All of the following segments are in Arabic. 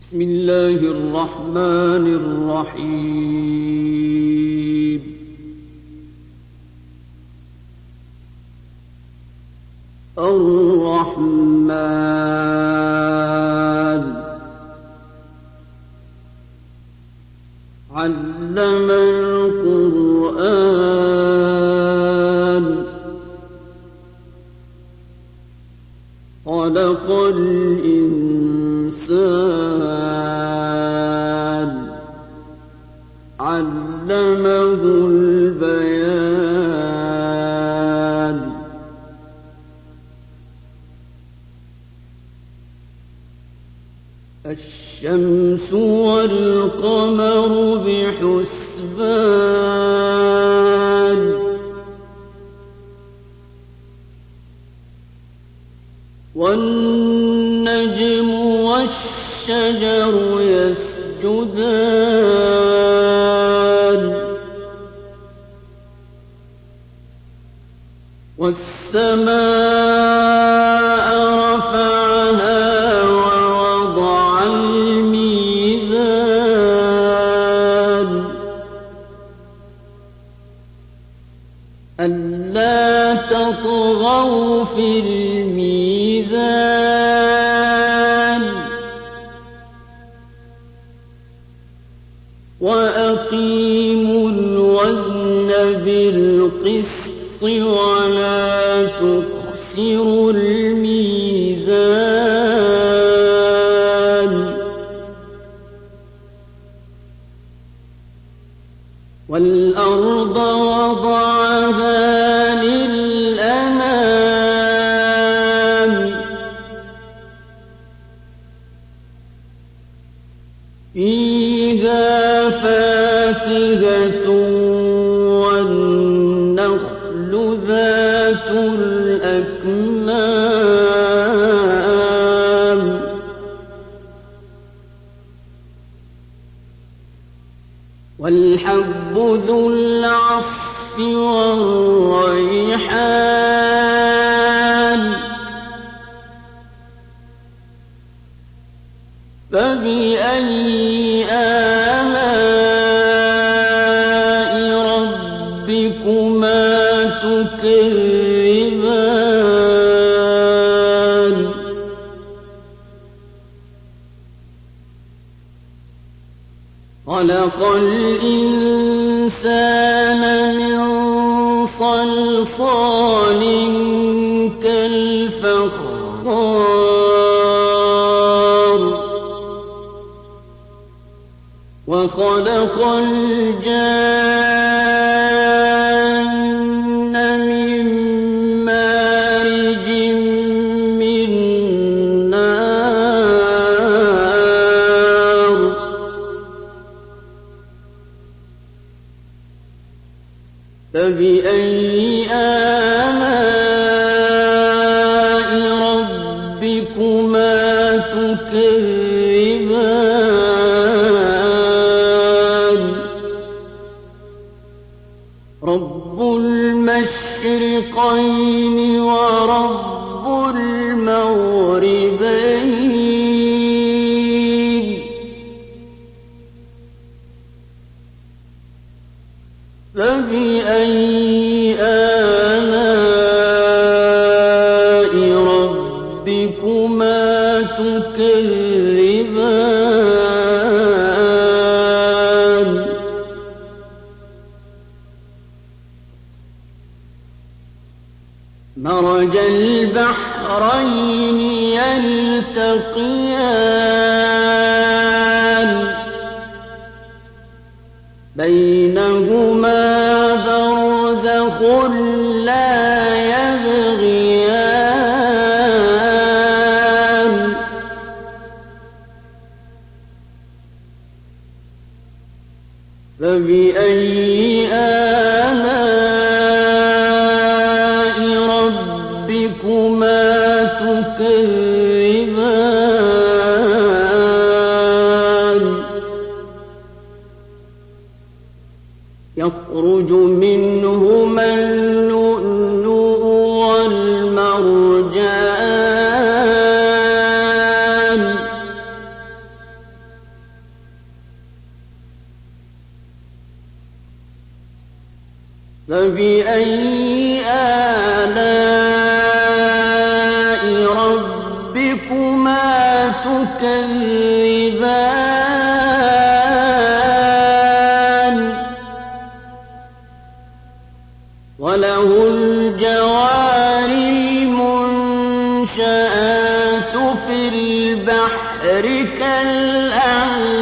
بسم الله الرحمن الرحيم الرحمن علم القرآن خلق الإنسان علمه البيان الشمس والقمر بحسبان والنجم والشجر يسجدان والسماء رفعها ووضع الميزان ألا تطغوا في الميزان وأقيموا الوزن بالقسط ولا تخسروا الميزان والأرض وضعها للأنام فيها فاكهة والنخل ذات الأكمام والحب ذو العصف والريحان فبأي آلاء ربكما تكذبان خلق الإنسان من صلصال كالفخار وخلق الجان من مارج من نار فبأي آلاء ربكما تكذبان رب المشرقين ورب المغربين فبأي آلاء ربكما تكذبان مرج البحرين يلتقيان بينهما برزخ لا يبغيان فبأي آلاء ربكما تكذبان يخرج منهما اللؤلؤ والمرجان فبأي آلاء ربكما تكذبان وله الجوار المنشآت في البحر كالأعلام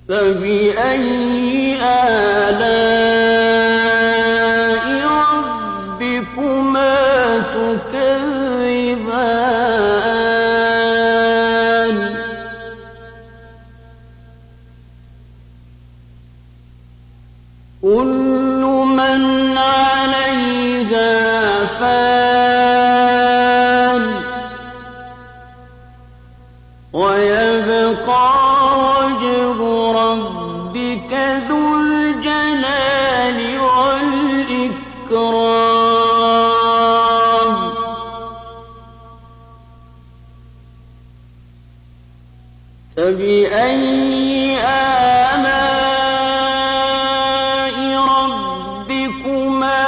فبأي آلاء ربكما تكذبان كل من عليها فان ويبقى وجه ربك ذو الجلال والإكرام فبأي آلاء ربكما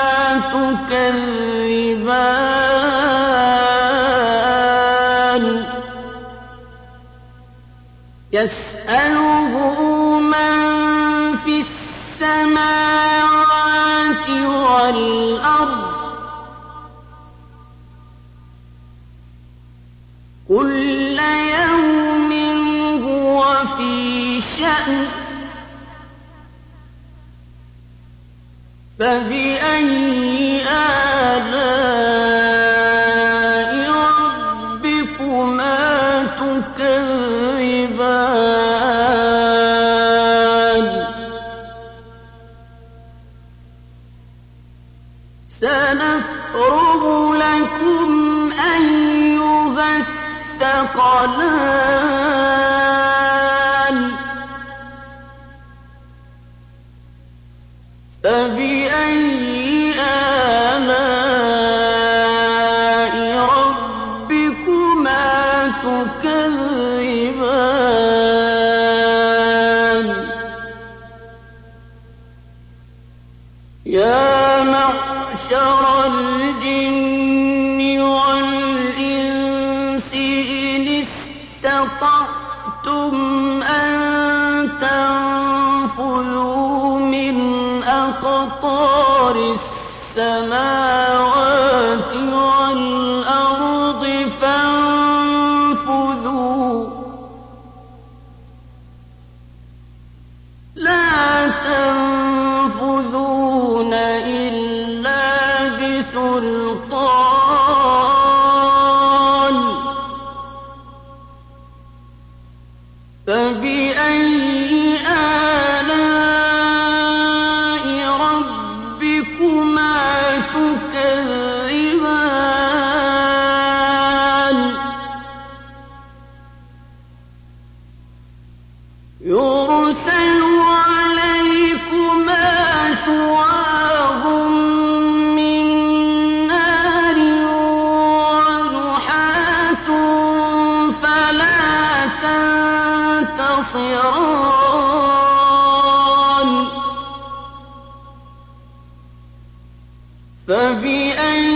تكذبان يسأله من في السماوات والأرض كل يوم هو في شأن فبأي آلاء ربكما تكذبان سنفرغ لكم أيها الثقلان فبأي آلاء ربكما تكذبان يا معشر الجن والإنس إن استطعتم أن تنفذوا من أقطار السماوات والأرض فانفذوا لا تنفذون إلا بسلطان فبأي آلاء ربكما تكذبان يرسل عليكما شواظ من نار ونحاس فلا تنتصران فبأي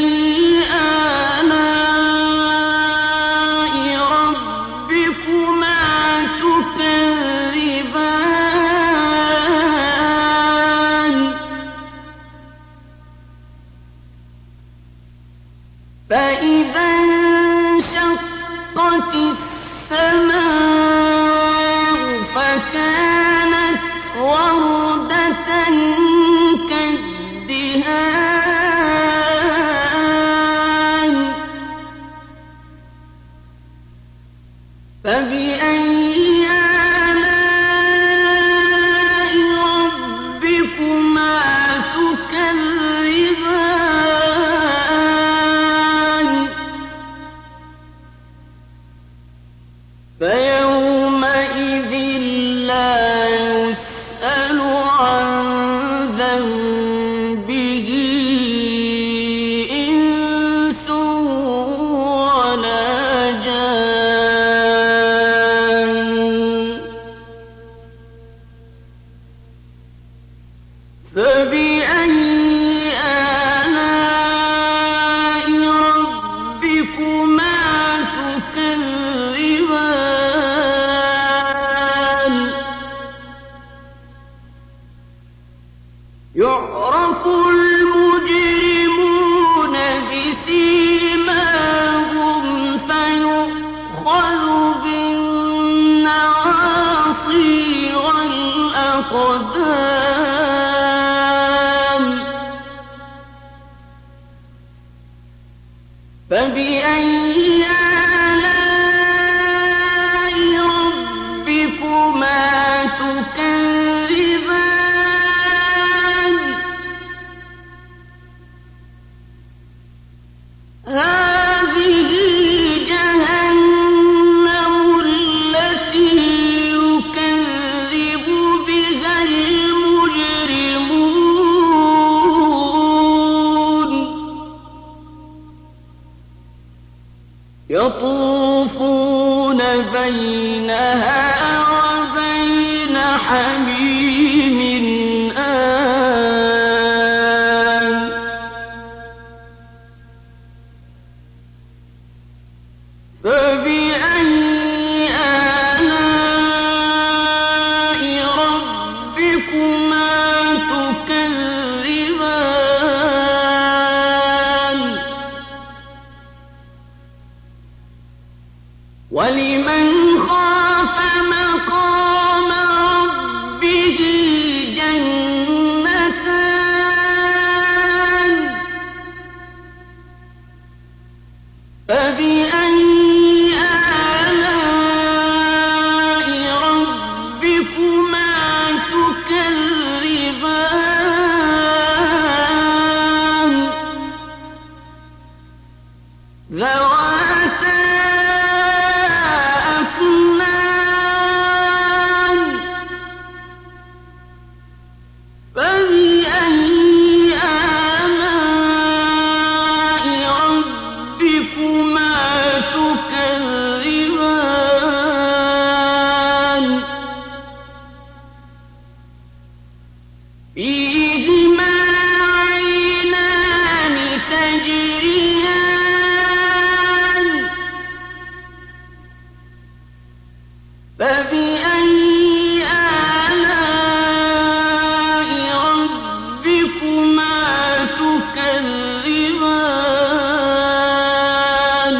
آلاء ربكما تكذبان فإذا انشقت السماء فكانت وردة كالدهان فبأي آلاء ربكما تكذبان فبأي آلاء ربكما تكذبان هذه جهنم التي يكذب بها المجرمون يطوفون بينها وبين حميم آن فبأي آلاء ربكما تكذبان ولمن خاف مقام ربه جنتان فبأي آلاء ربكما تكذبان ذواتا أفنان فبأي آلاء ربكما تكذبان فيهما عينان تجريان فبأي آلاء ربكما تكذبان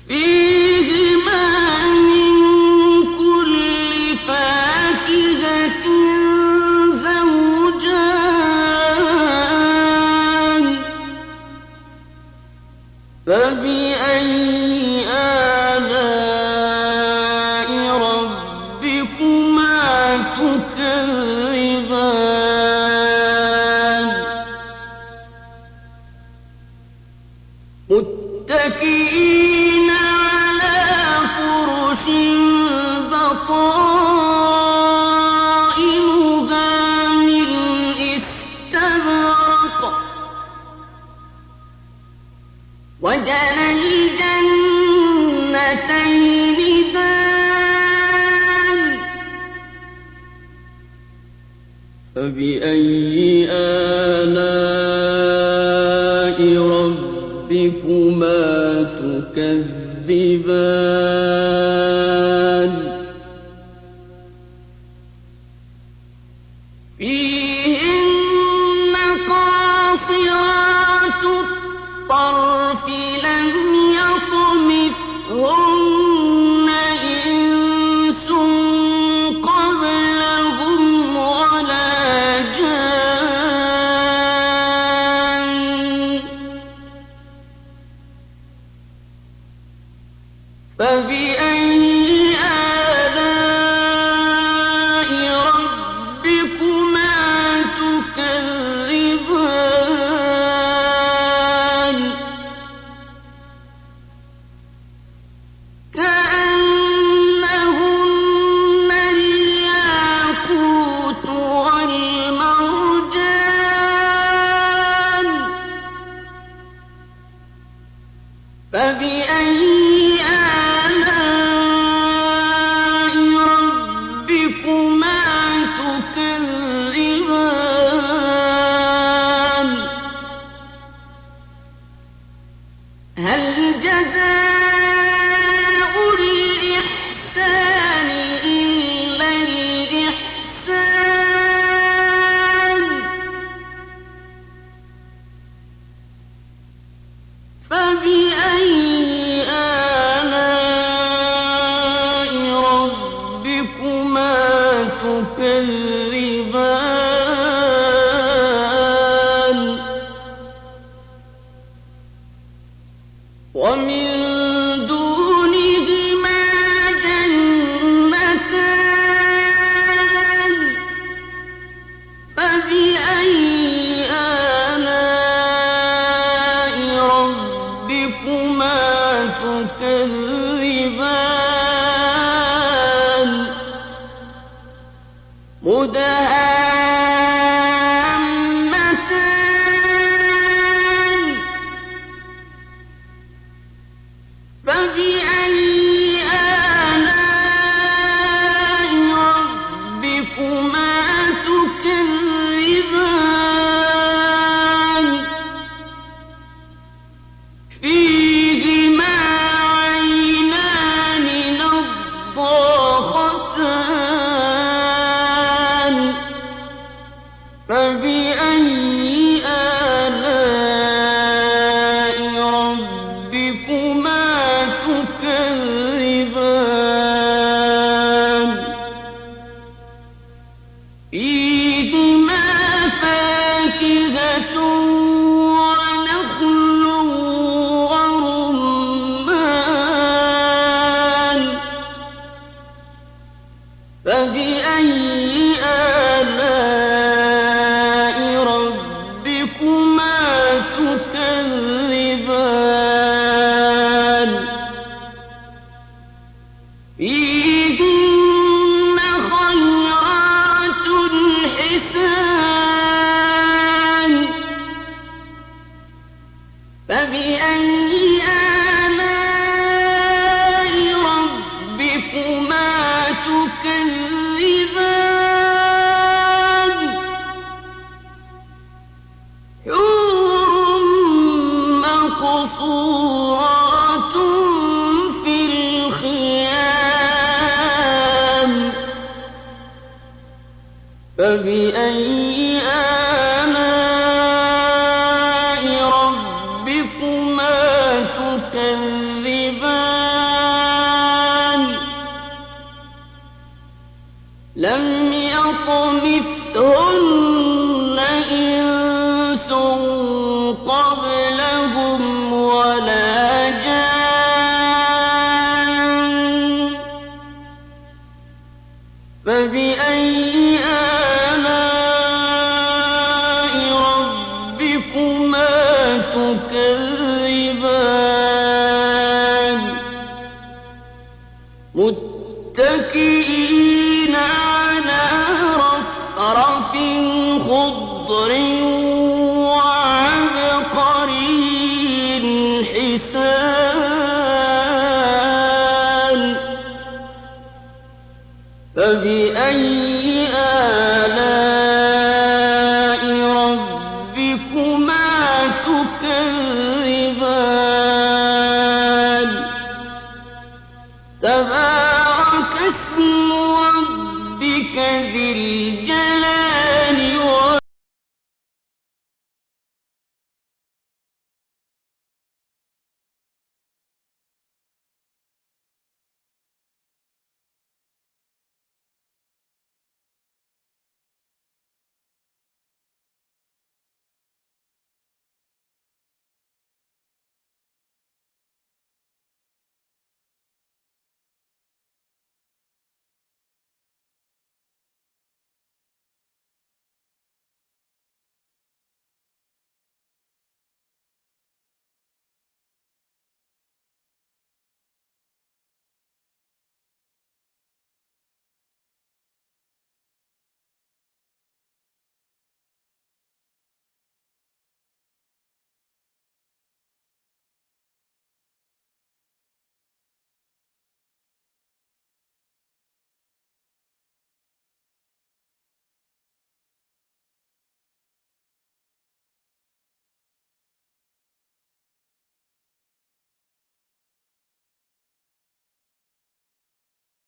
فيهما من كل فاكهة زوجان فبأي آلاء ربكما تكذبان متكئين على فرش بطائنها من استبرق وجنى الجنتين دان فبأي آلاء ربكما تكذبان فيهن قاصرات الطرف لم يطمثهن إنس قبلهم ولا جان فبأي آلاء ربكما تكذبان كأنهن الياقوت والمرجان فبأي آلاء ربكما تكذبان هل جزاء الإحسان إلا الإحسان فبأي آلاء ربكما تكذبان ومن دونهما جنتان فبأي آلاء ربكما تكذبان مدهامتان فبأي آلاء ربكما تكذبان فيهما عينان نضاختان فبأي آلاء ربكما تكذبان فيهما فاكهة ونخل ورمان فبأي آلاء ربكما تكذبان فيهن خيرات حسان فبأي آلاء ربكما تكذبان حور مقصورات في الخيام فبأي آلاء ربكما تكذبان لم يطمثهن إنس قبلهم ولا جان فبأي آلاء ربكما تكذبان